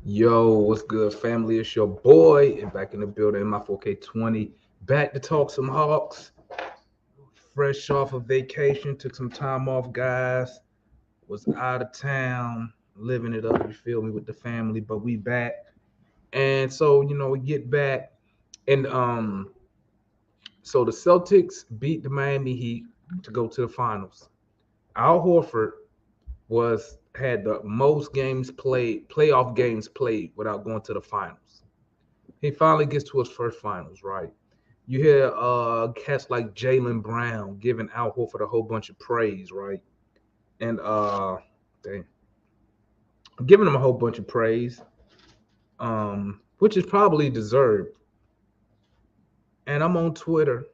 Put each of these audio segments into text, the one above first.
Yo, what's good, family? It's your boy, and back in the building in my 4K20. Back to talk some Hawks. Fresh off of vacation, took some time off, guys. Was out of town, living it up, you feel me, with the family, but we back. And so, we get back, and so the Celtics beat the Miami Heat to go to the finals. Al Horford was had the most games played, playoff games played without going to the finals. He finally gets to his first finals, right? You hear cats like Jalen Brown giving Al Horford a whole bunch of praise, right? And dang, giving him a whole bunch of praise, which is probably deserved. And I'm on Twitter,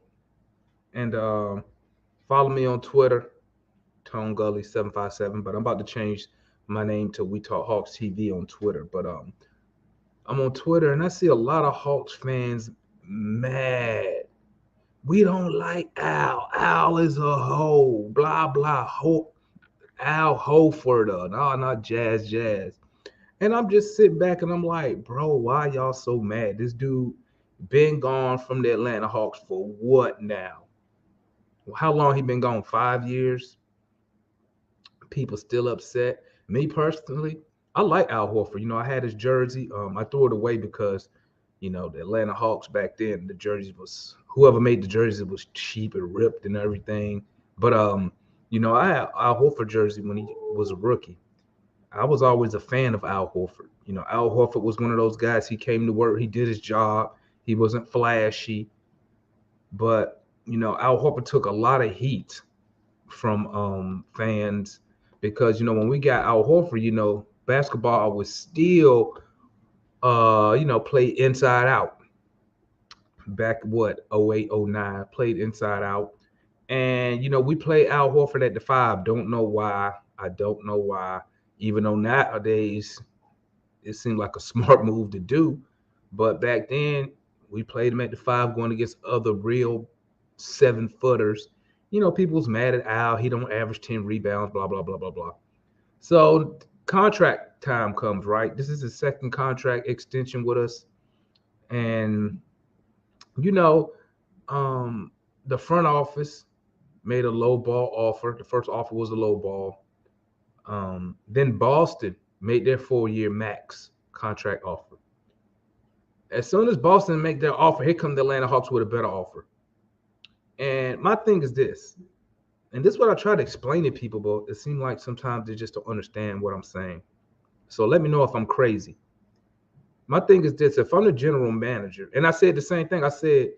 and follow me on Twitter, Tone Gully 757. But I'm about to change my name to We Talk Hawks TV on Twitter. But I'm on Twitter, and I see a lot of Hawks fans mad. We don't like Al. Al is a hoe. Blah blah. Al Horford. No, not Jazz. And I'm just sitting back and I'm like, bro, why y'all so mad? This dude been gone from the Atlanta Hawks for what now? How long he been gone? 5 years. People still upset. Me personally, I like Al Horford. I had his jersey. I threw it away because the Atlanta Hawks back then, the jerseys was whoever made the jersey was cheap and ripped and everything. But I had Al Horford jersey when he was a rookie. I was always a fan of Al Horford. Al Horford was one of those guys. He came to work, he did his job. He wasn't flashy, but Al Horford took a lot of heat from fans because when we got Al Horford, basketball was still played inside out. Back what 08, 09, played inside out. And we played Al Horford at the five. Don't know why. I don't know why. Even though nowadays it seemed like a smart move to do. But back then we played him at the five going against other real 7-footers. People was mad at Al. He don't average 10 rebounds, blah, blah, blah, blah, blah. So contract time comes, right? This is his second contract extension with us. And you know, the front office made a low ball offer. The first offer was a low ball. Then Boston made their 4-year max contract offer. As soon as Boston make their offer, here come the Atlanta Hawks with a better offer. And my thing is this, and this is what I try to explain to people, but it seems like sometimes they just don't understand what I'm saying. So let me know if I'm crazy. My thing is this: if I'm the general manager, and I said the same thing, I said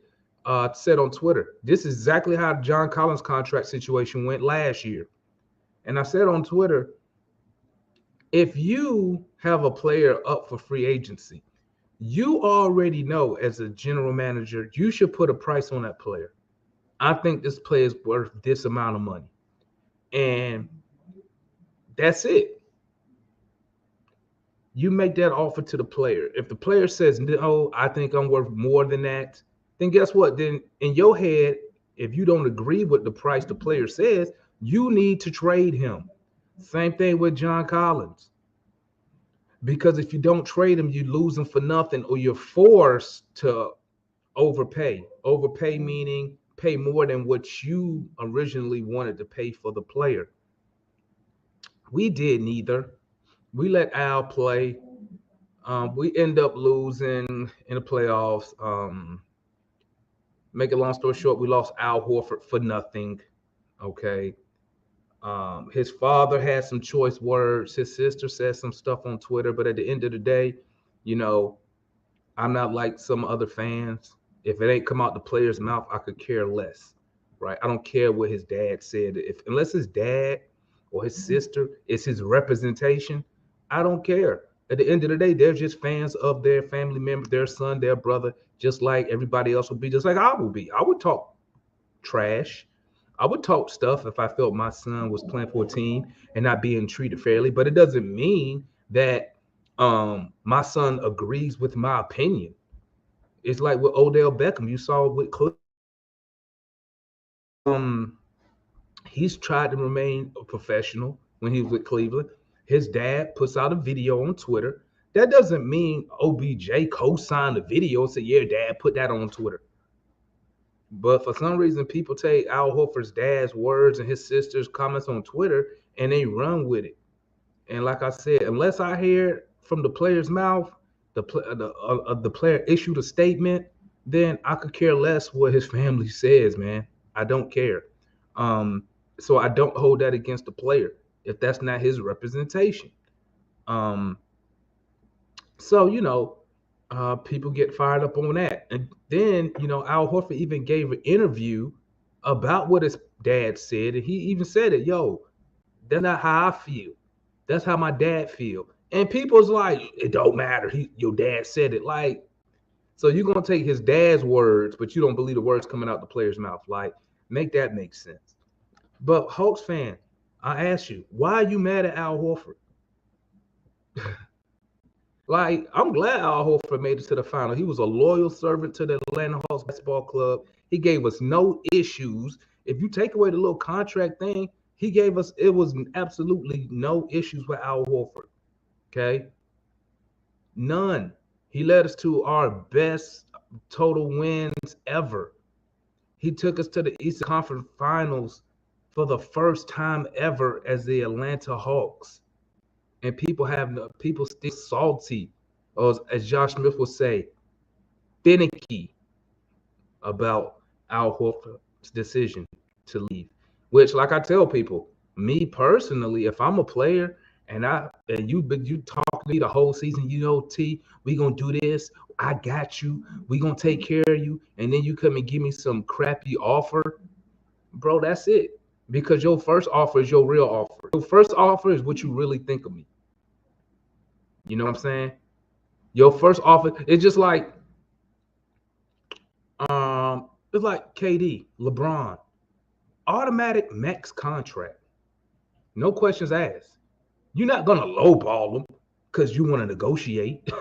on Twitter, this is exactly how the John Collins contract situation went last year. And I said on Twitter, if you have a player up for free agency, you already know as a general manager, you should put a price on that player. I think this player is worth this amount of money. And that's it. You make that offer to the player. If the player says, no, I think I'm worth more than that, then guess what? Then in your head, if you don't agree with the price the player says, you need to trade him. Same thing with John Collins. Because if you don't trade him, you lose him for nothing, or you're forced to overpay. Overpay meaning pay more than what you originally wanted to pay for the player. We did neither. We let Al play. We end up losing in the playoffs. Make a long story short, we lost Al Horford for nothing. Okay. His father had some choice words. His sister said some stuff on Twitter, but at the end of the day, you know, I'm not like some other fans. If it ain't come out the player's mouth, I could care less, right? I don't care what his dad said. If unless his dad or his sister is his representation, I don't care. At the end of the day, they're just fans of their family member, their son, their brother, just like everybody else would be, just like I would be. I would talk trash. I would talk stuff if I felt my son was playing for a team and not being treated fairly, but it doesn't mean that my son agrees with my opinion. It's like with Odell Beckham. You saw with um he's tried to remain a professional when he was with Cleveland. His dad puts out a video on Twitter That doesn't mean OBJ co-signed the video and said, yeah, dad, put that on Twitter. But for some reason, people take Al Horford's dad's words and his sister's comments on Twitter and they run with it. And like I said, unless I hear from the player's mouth, the player issued a statement, then I could care less what his family says, man. I don't care. Um, so I don't hold that against the player if that's not his representation. Um, so people get fired up on that, and then Al Horford even gave an interview about what his dad said, and he even said it, yo, that's not how I feel. That's how my dad feel. And people's like, it don't matter. Your dad said it. Like, so you're gonna take his dad's words, but you don't believe the words coming out the player's mouth. Like, make that make sense. But Hawks fan, I ask you, why are you mad at Al Horford? Like, I'm glad Al Horford made it to the final. He was a loyal servant to the Atlanta Hawks basketball club. He gave us no issues. If you take away the little contract thing, it was absolutely no issues with Al Horford. Okay? None. He led us to our best total wins ever. He took us to the Eastern Conference Finals for the first time ever as the Atlanta Hawks. And people still salty, or as Josh Smith would say, finicky about Al Horford's decision to leave. Which, like I tell people, me personally, if I'm a player and you talk to me the whole season, T, we gonna do this. I got you. We gonna take care of you, and then you come and give me some crappy offer, bro. That's it. Because your first offer is your real offer. Your first offer is what you really think of me. You know what I'm saying? Your first offer, it's just like it's like KD, LeBron, automatic max contract, no questions asked. You're not gonna lowball them because you want to negotiate.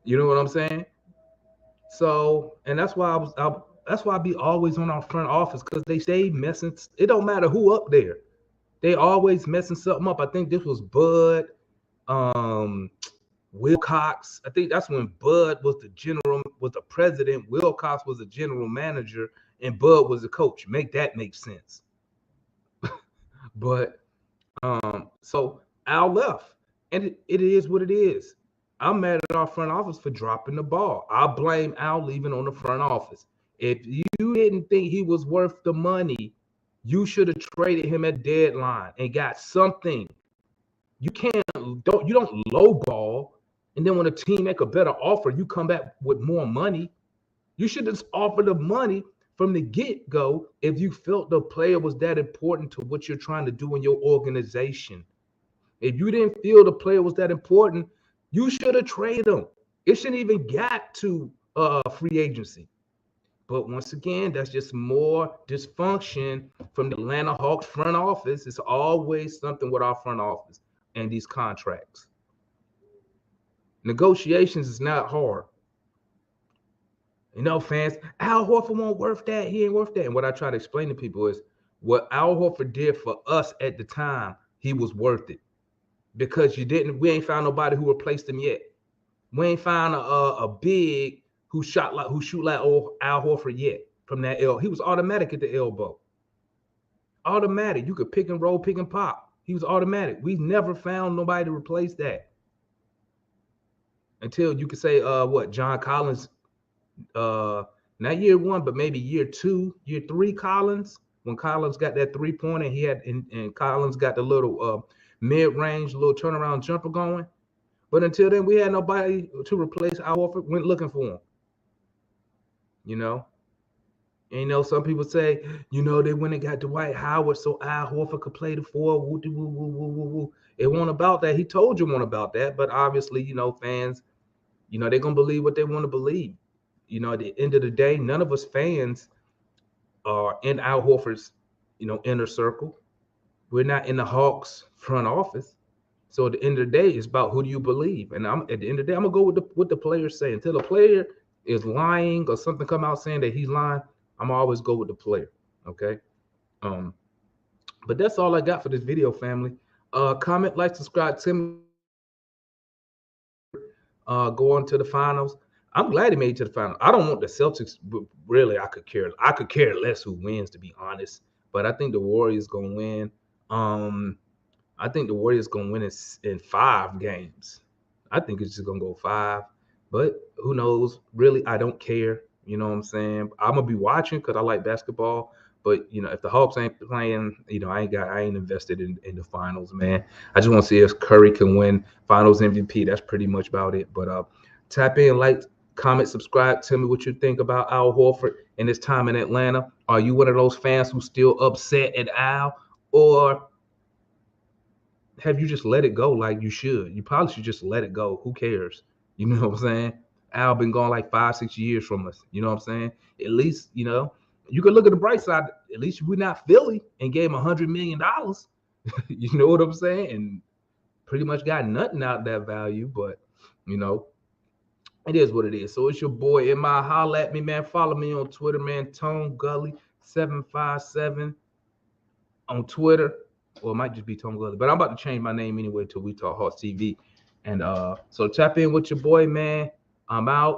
You know what I'm saying? So, and that's why that's why I be always on our front office, because they stay messing. It don't matter who up there, they always messing something up. I think this was Bud, Wilcox. I think that's when Bud was the president, Wilcox was the general manager, and Bud was the coach. Make sense. But so Al left, and it is what it is. I'm mad at our front office for dropping the ball. I blame Al leaving on the front office. If you didn't think he was worth the money, you should have traded him at deadline and got something. You don't lowball, and then when a team make a better offer, you come back with more money. You should just offer the money from the get-go if you felt the player was that important to what you're trying to do in your organization. If you didn't feel the player was that important, you should have traded him. It shouldn't even got to free agency. But once again, that's just more dysfunction from the Atlanta Hawks front office. It's always something with our front office and these contracts. Negotiations is not hard. Fans, Al Horford won't worth that. He ain't worth that. And what I try to explain to people is what Al Horford did for us at the time, he was worth it. Because we ain't found nobody who replaced him yet. We ain't found a big who shoot like Al Horford yet from that elbow. He was automatic at the elbow. Automatic. You could pick and roll, pick and pop. He was automatic. We never found nobody to replace that. Until you could say John Collins, not year one, but maybe year 2, year 3 Collins, when Collins got that 3-pointer, and Collins got the little mid-range, little turnaround jumper going. But until then, we had nobody to replace Al Horford. Went looking for him. And some people say, they went and got Dwight Howard so Al Horford could play the 4. Woo, woo, woo, woo, woo, woo. It wasn't about that. He told you it wasn't about that. But obviously, fans, they're going to believe what they want to believe. At the end of the day, none of us fans are in Al Horford's, inner circle. We're not in the Hawks front office. So at the end of the day, it's about who do you believe. And at the end of the day, I'm going to go with what the players say. Until the player is lying or something come out saying that he's lying, I'm always go with the player. Okay. But that's all I got for this video, family. Comment, like, subscribe, tell me go on to the finals. I'm glad he made it to the final. I don't want the Celtics, but really, I could care less who wins, to be honest. But I think the Warriors gonna win. I think the Warriors gonna win in 5 games. I think it's just gonna go 5, but who knows? Really, I don't care. You know what I'm saying? I'm gonna be watching because I like basketball. But if the Hawks ain't playing, I ain't invested in the finals, man. I just want to see if Curry can win Finals MVP. That's pretty much about it. But tap in, like, comment, subscribe. Tell me what you think about Al Horford and his time in Atlanta. Are you one of those fans who's still upset at Al, or have you just let it go like you should? You probably should just let it go. Who cares? You know what I'm saying? Al been gone like 5-6 years from us. You know what I'm saying? At least, you can look at the bright side. At least we're not Philly and gave him $100 million. You know what I'm saying? And pretty much got nothing out of that value, but it is what it is. So it's your boy MI. Holla at me, man. Follow me on Twitter, man. Tone Gully 757 on Twitter. Or it might just be Tone Gully. But I'm about to change my name anyway to We Talk Hawks TV. And so tap in with your boy, man. I'm out.